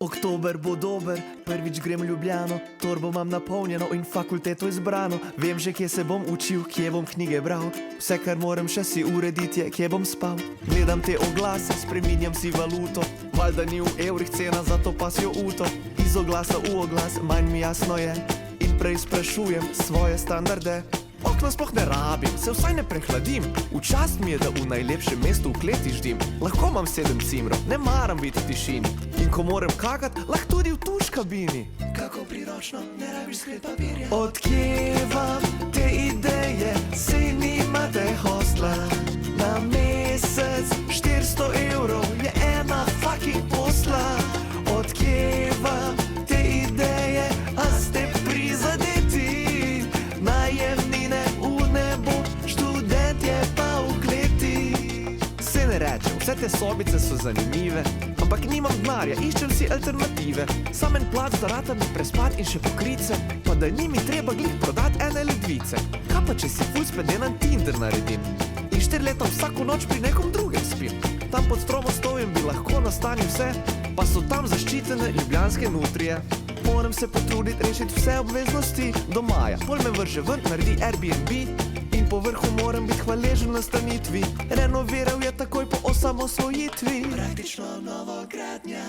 Oktober bo dober, prvič grem v Ljubljano, torbo imam napolnjeno in fakulteto izbrano. Vem že, kje se bom učil, kje bom knjige bral, vse, kar moram še si urediti, je, kje bom spal. Gledam te oglase, spreminjam si valuto, valjda ni v evrih cena, zato pa si jo uto. Iz oglasa v oglas, manj mi jasno je, in prej sprašujem svoje standarde. Okna sploh ne rabim, se vsaj ne prehladim, v čast mi je, da v najlepšem mestu v kleti ždim. Lahko imam 7 cimrov, ne maram biti v tišini, in ko moram kakat, lahko tudi v tuš kabini. Kako priročno, ne rabiš sklet papirja. Od kje vam te ideje, sej nimate hostla? Na mesec 400 evrov je ena fucking posla. Od kje vam te ideje, a ste prizadeti? Najemnine v nebo, študentje pa v kleti. Se ne rečem, vse te sobice so zanimive, ampak nimam denarja, iščem si alternative. Sam en plac da rata mi prespat in še pokrit se, pa da ni mi treba glih prodat ene ledvice. Kaj pa če si ful spedenan Tinder naredim in 4 leta vsako noč pri nekom drugem spim? Tam pod stromostovjem bi lahko nastanil vse, pa so tam zaščitene ljubljanske nutrije. Moram se potruditi rešiti vse obveznosti do maja, pol me vrže ven, naredi Airbnb in po vrhu moram biti hvaležen nastanitvi. Renoviral je takoj po osamosvojitvi. Praktično novogradnja.